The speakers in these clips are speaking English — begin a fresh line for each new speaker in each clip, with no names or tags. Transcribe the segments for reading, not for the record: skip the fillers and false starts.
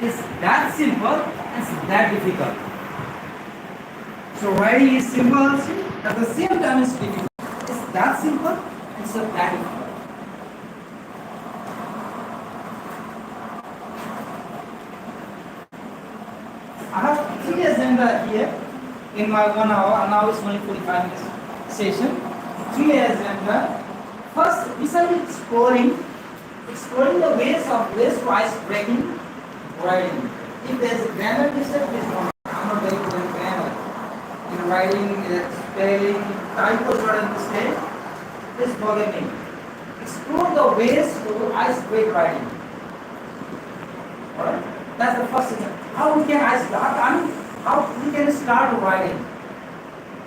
is that simple and it's that difficult. So writing is simple also, at the same time it's difficult. It's that simple and it's that difficult. I have three agenda here in my 1 hour, and now it's only 45 minutes session. Three agenda. First, we shall be exploring the ways to ice breaking writing. If there is a grammar mistake, please don't. I'm not very good in grammar. In writing, spelling, typos are a mistake. Please forgive me. Explore the ways to ice break writing. Alright? That's the first thing. How we can ice break? How we can start writing?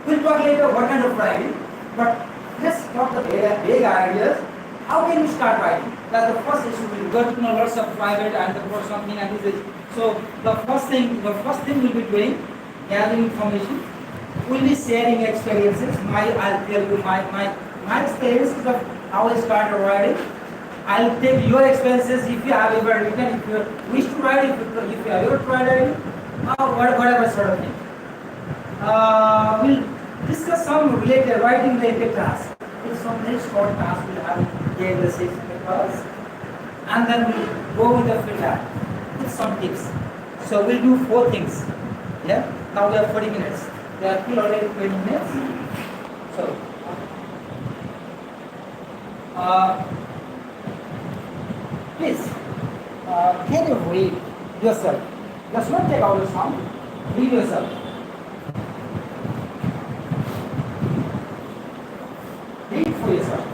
We'll talk later what kind of writing, but let's talk the big ideas. How can you start writing? That's the first issue. We got to know lots of private and the for something and this is. So the first thing we'll be doing, gathering information. We'll be sharing experiences. I'll tell you my experiences of how I started writing. I'll take your experiences if you have ever written, if you wish to write, if you have ever tried writing, whatever sort of thing. We'll discuss some writing related tasks. It's some very short tasks we'll have in the 6 class. And then we'll go with the feedback with some tips. So we'll do 4 things. Yeah? Now we have 40 minutes. We are still already 20 minutes. So please can you read yourself? Just not take out the sound. Read yourself. Read for yourself.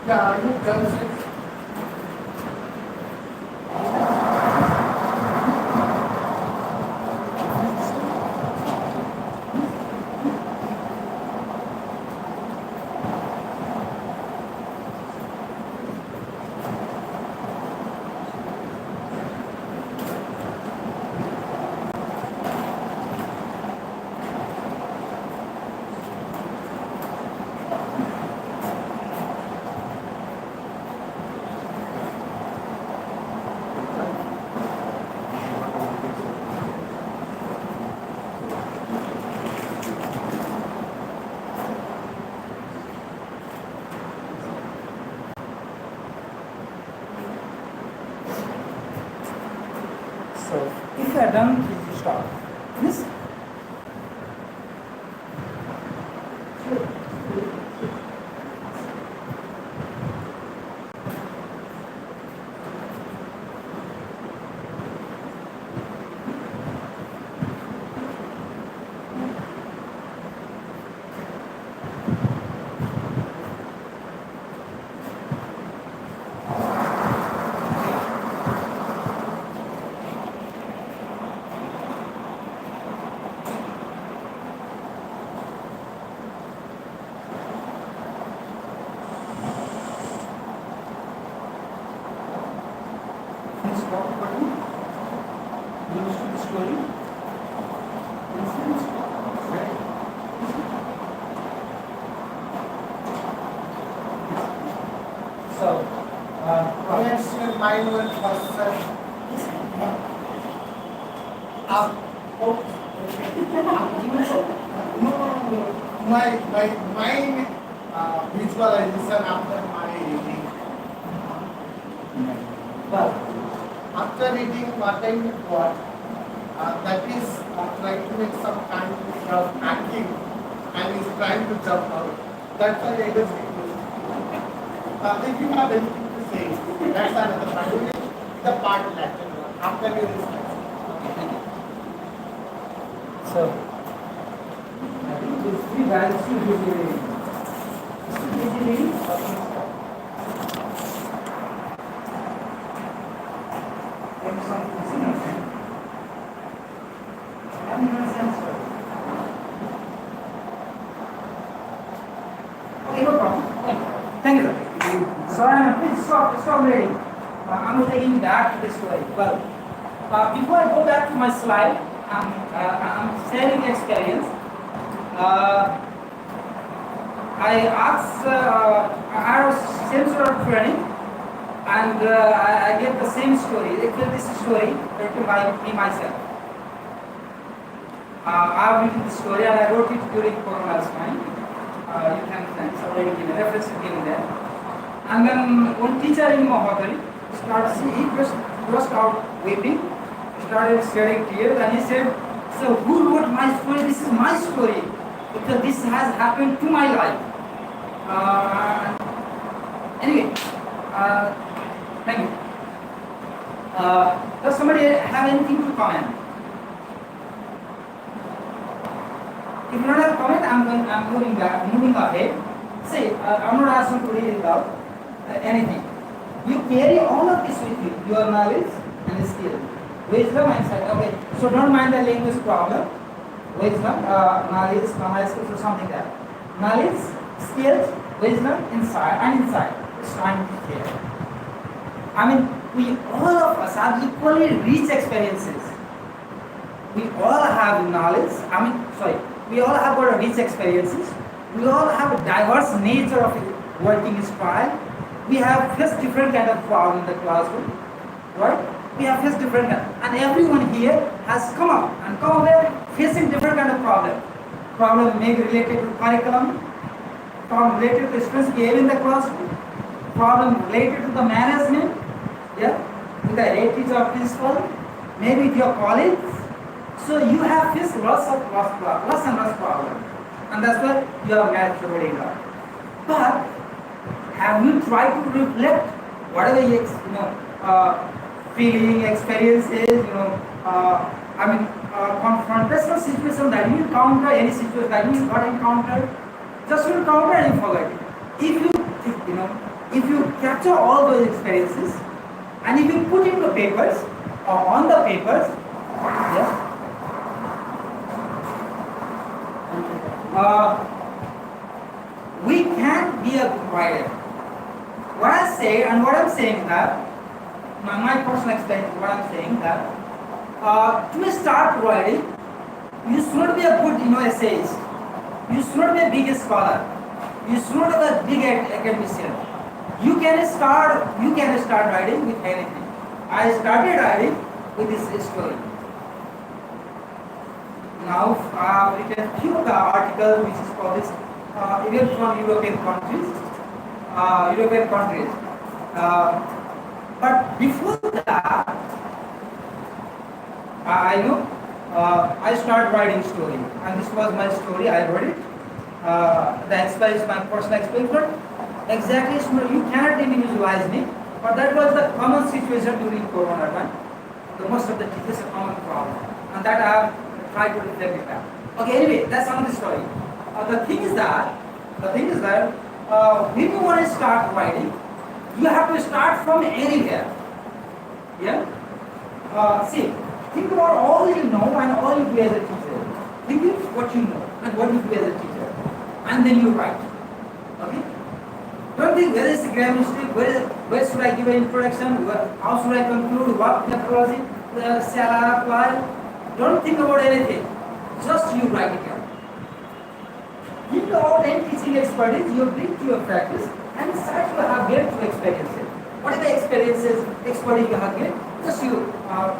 Yeah, you can say.
So if you are done, please stop. Yes? Please stop button. Use the story. Please stop. Right. So,
Yes, your mind will process. Up. Oh. No. My mind visualization after my reading.
well,
After reading what I got, that is trying to make some kind of acting and is trying to jump out. That's why I just if you have anything to say, that's another part. You will the part later after you discuss.
so I think these three values should be reading. Okay, no problem. Thank you, sir. So please stop reading. I'm taking back to the story. Well, before I go back to my slide, I'm sharing experience. I was same sort of training, and I get the same story. Actually, this story written by me myself. I've written the story and I wrote it during Corona's time. You can it's already given reference given there. And then one teacher in my hotel started, he burst out weeping, started shedding tears, and he said, "So who wrote my story? This is my story because this has happened to my life." Anyway, thank you. Does somebody have anything to comment? If you don't have comment, I'm moving ahead. See, I'm not asking to read it out. Anything. You carry all of this with you, your knowledge and skill. Wisdom and sight. Okay, so don't mind the language problem. Wisdom, knowledge, skills, or something like that. Knowledge, skills, wisdom, insight, and insight. It's fine here. I mean, we all of us have equally rich experiences. We all have knowledge. We all have got rich experiences. We all have a diverse nature of working style. We have faced different kind of problem in the classroom, right? We have faced different kind, and everyone here has come away facing different kind of problem. Problem may be related to curriculum, problem related to students' behavior in the classroom, problem related to the management, with the head teacher or principal, maybe with your colleagues. So you have faced lots and lots problems, and that's why you have managed to really lot. But have you tried to reflect whatever feeling, experiences, confrontational situation that you encounter, any situation that you got encountered, just you encounter and you forget it. If you if you capture all those experiences and if you put into papers or on the papers, yeah, we can be a good writer. What I say and what I'm saying that my personal experience, what I'm saying that to start writing, you should not be a good essayist. You should not be a big scholar. You should not be a big academician. You can start writing with anything. I started writing with this story. Now we can view the article which is published even from European countries. But before that, I started writing story, and this was my story. I wrote it. The experience, my personal experience, but exactly you cannot individualize me. But that was the common situation during Corona time. The most of the teachers a common problem, and that I have tried to reflect it back. Okay, anyway, that's another story. The thing is that when you want to start writing, you have to start from anywhere. Yeah. See, think about all you know and all you do as a teacher. Think of what you know and what you do as a teacher, and then you write. Okay. Don't think where is the grammar mistake, where should I give an introduction, how should I conclude, what methodology shall I apply? Don't think about anything. Just you write it down. Think about any teaching expertise you bring to your practice and start to have gained through experiences. What are the experiences, expertise you have gained? Just you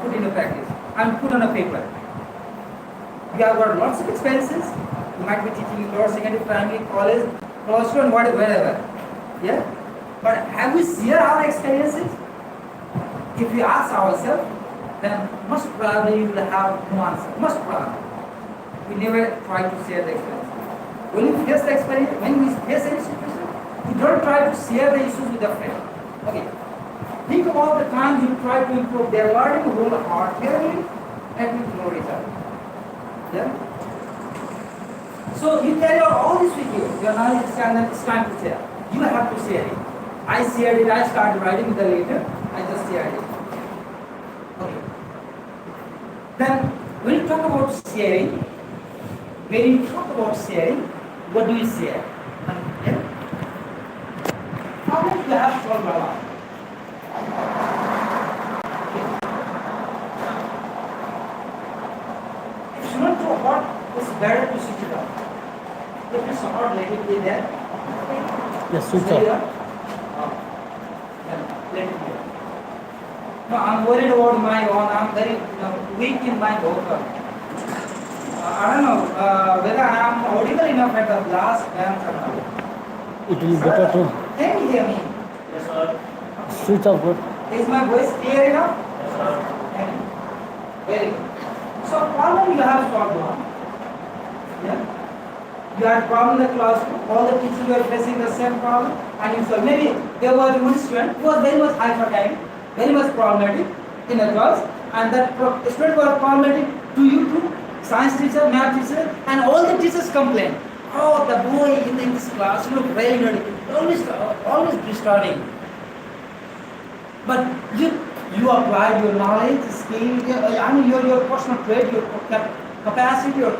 put in a practice and put on a paper. You have got lots of experiences. You might be teaching in lower secondary, primary, college, and wherever. Yeah? But have we shared our experiences? If we ask ourselves, then most probably we will have no answer. Most probably. We never try to share the experience. When we face the experience, when we face any situation, we don't try to share the issues with a friend. Okay. Think about the time you try to improve their learning wholeheartedly and with no result. Yeah? So you carry out all this with you. Your knowledge is time to share. You have to share it. I shared it, I started writing the later, I just shared it. Okay. Then when you talk about sharing, what do you share? Yeah? How much you have solved a lot? If you don't know what is better to switch it off. If it's not, let it be there.
Yes, switch off.
Let it be. No, I'm worried about my own. I'm very weak in my vocal. I don't know whether I am audible enough at the last dance or not.
It will be better to
Can you hear me?
Yes, sir.
switch off good.
Is my voice clear enough?
Yes, sir.
Very good. So problem you have solved one. Yeah? You had problem in the classroom, all the teachers were facing the same problem, and you solved. Maybe there was one student who was very much high for time, very much problematic in the class, and that student was problematic to you too, science teacher, math teacher, and all the teachers complained. Oh, the boy in this class, very naughty, always disturbing. But you applied your knowledge, skill, your personal trait, your capacity, your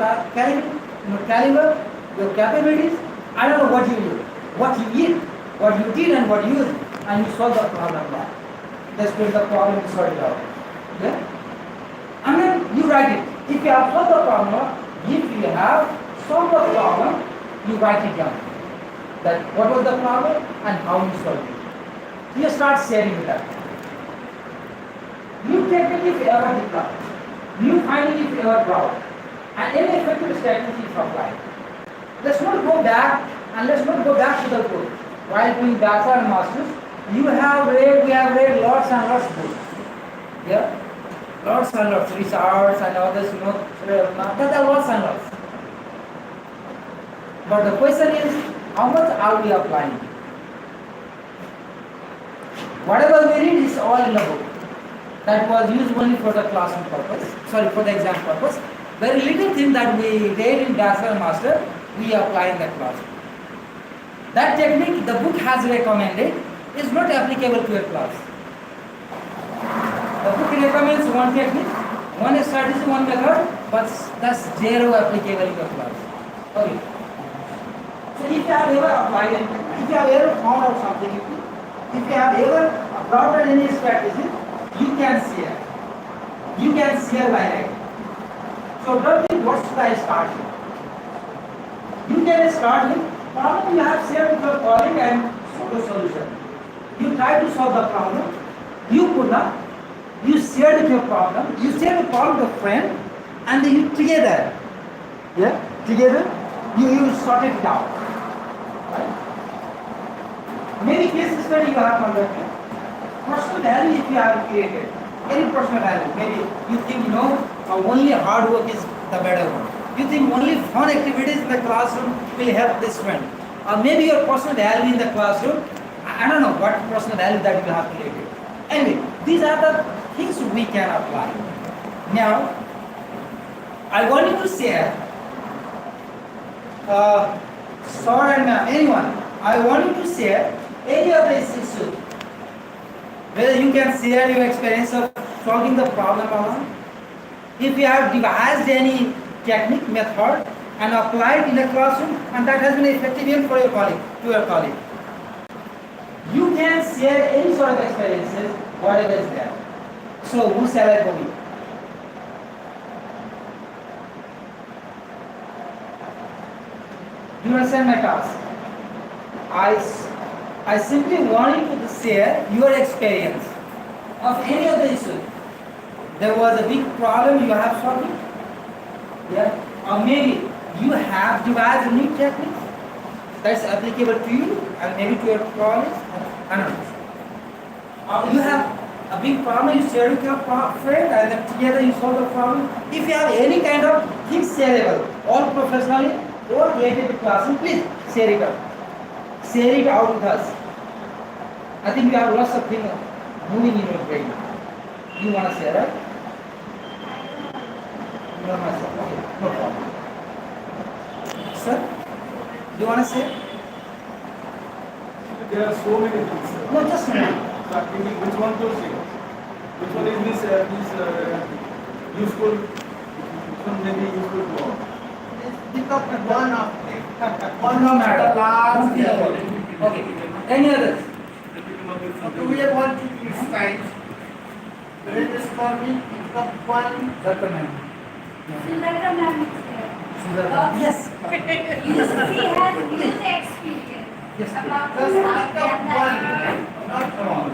caliber, your capabilities. I don't know what you did, and what you did, and you solved the problem now. That's where the problem is sorted out. Yeah? And then you write it. If you have solved the problem, you write it down. That what was the problem and how you solved it. You start sharing with that. New technique if ever developed, new finding if ever brought, and any effective strategy is applied. Let's not go back to the book. While doing bachelor and masters, we have read lots and lots of books. Yeah? Lots and lots, research and others, there are lots and lots. But the question is, how much are we applying? Whatever we read is all in the book. That was used only for the classroom purpose, for the exam purpose. Very little thing that we read in bachelor and master, we apply in the classroom. That technique the book has recommended, is not applicable to your class. The book recommends one technique, one strategy, one method, but that's zero applicable in your class. Okay. So if you have ever applied it, if you have ever found out something, if you have ever adopted any strategy, you can share. You can share like that. So don't think what should I start with. You can start with problem you have shared with your colleague and solve the solution. You try to solve the problem, you could not, you shared with your problem, you shared the problem with a friend, and then you together, together, you sorted it out. Right? Many case study you have conducted. Personal value if you have created. Any personal value. Maybe you think only hard work is the better one. You think only fun activities in the classroom will help this friend. Or maybe your personal value in the classroom, I don't know what personal value that you have created. Anyway, these are the things we can apply. Now, I want you to share, Sir and anyone, I want you to share any of these issues. Whether you can share your experience of solving the problem alone. If you have devised any technique, method, and applied in a classroom, and that has been effective even for your colleague, to your colleague. You can share any sort of experiences, whatever is there. So, who shall I go with? Do you understand my task? I simply want you to share your experience of any of the issues. There was a big problem you have solved it. Yeah? Or maybe you have devised a new technique that's applicable to you and maybe to your colleagues. I don't know. Or you have a big problem you share with your friend and then together you solve the problem. If you have any kind of things shareable, all professionally or related to classroom, please share it out. Share it out with us. I think you have lots of things moving in your brain. You want to share, right? No, myself. Okay, no problem. Sir, do you want to share?
There are so many things.
No, just a minute.
So I'm thinking which one to say. Which one is useful? Which one may be useful to all?
Pick up one of them. One
No
of
matter.
the last.
Don't think about it. Okay. Any others?
So we are going to use time. Register me, pick up one.
Dr. Ma'am.
Sundara ma'am is there.
Sundara. Yes.
She has huge experience
Yes.
about
Just
this
pick up one. Not all.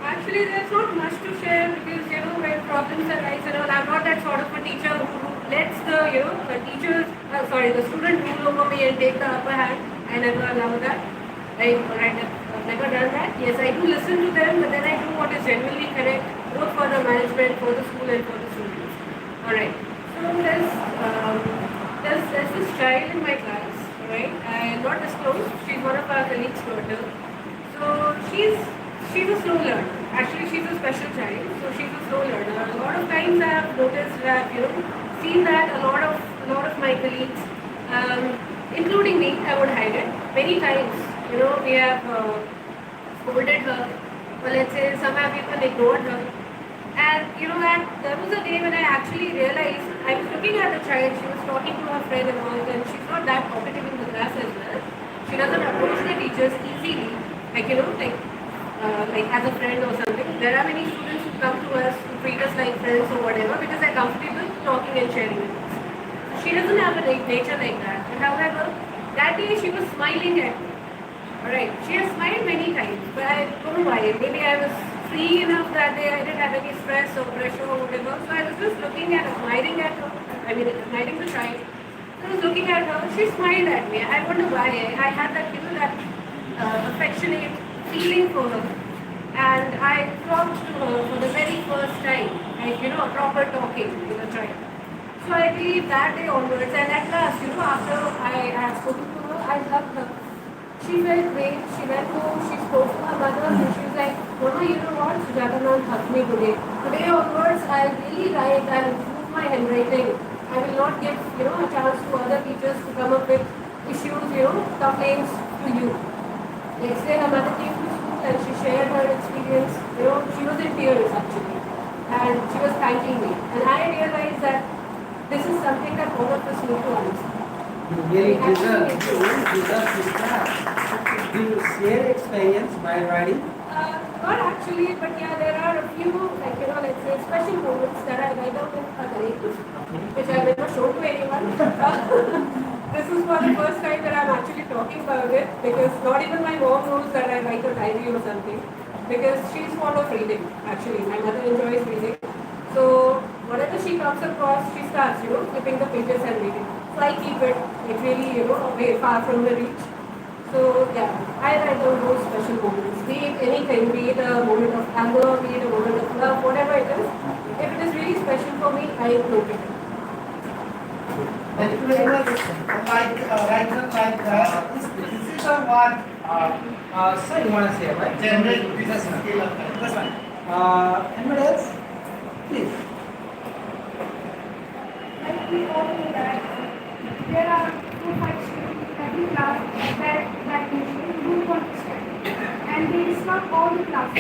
Actually, there's not much to share because, when problems arise and all, I'm not that sort of a teacher who lets the student rule over me and take the upper hand. I never allow that. I've never done that. Yes, I do listen to them, but then I do what is genuinely correct, both for the management, for the school, and for the students. Alright. So there's this child in my class, right? I not disclosed. She's one of our colleagues' daughter. So she's a slow learner. Actually, she's a special child, so she's a slow learner. A lot of times I have noticed that, seen that a lot of my colleagues, including me, I would hide it. Many times, we have scolded her, or let's say some have even ignored her. And that there was a day when I actually realized I was looking at the child. She was talking to her friend and all, and she's not that talkative in the class as well. She doesn't approach the teachers easily, like as a friend or something. There are many students who come to us to treat us like friends or whatever because they're comfortable talking and sharing with us. She doesn't have a nature like that. But however, that day she was smiling at me. Alright, she has smiled many times, but I don't know why. Maybe I was free enough that day, I didn't have any stress or pressure or whatever. So I was just looking at, admiring the child. So I was looking at her, she smiled at me. I wonder why. I had that, that affectionate feeling for her. And I talked to her for the very first time, like, a proper talking with a child. So I believe that day onwards, and at last, after I had spoken to her, I loved her. She felt great. She went home, she spoke to her mother, and she was like, Mama, you know what? Sujata ma'am hugged me today. Today onwards, I'll really write, I'll improve my handwriting. I will not give, a chance to other teachers to come up with issues, complaints to you. Next day, her mother came to school and she shared her experience. You know, she was in tears actually, and she was thanking me. And I realized that this is something that all of us need to understand.
You really deserve this class. Do you share experience while riding?
Not actually, but yeah, there are a few, like, you know, let's say special moments that I write out in a narrative, which I've never shown to anyone. This is for the first time that I'm actually talking about it, because not even my mom knows that I write a diary or something, because she's fond of reading, actually. My mother enjoys reading. So whatever she comes across, she starts, you know, flipping the pages and reading. So I keep it, like, really, you know, away, far from the reach. So yeah, I write down those special moments, be it anything, be it a moment of anger, be it a moment of love, whatever it is. If it is really special for me, I note it.
And it was like writer like this is the one. Sir, you want to say right?
Generate this
That's fine.
skill of time.
That's fine. Anybody else? Please.
Like we all know that there are 4-5 students in every class that usually do want to study. And they disrupt all the classes.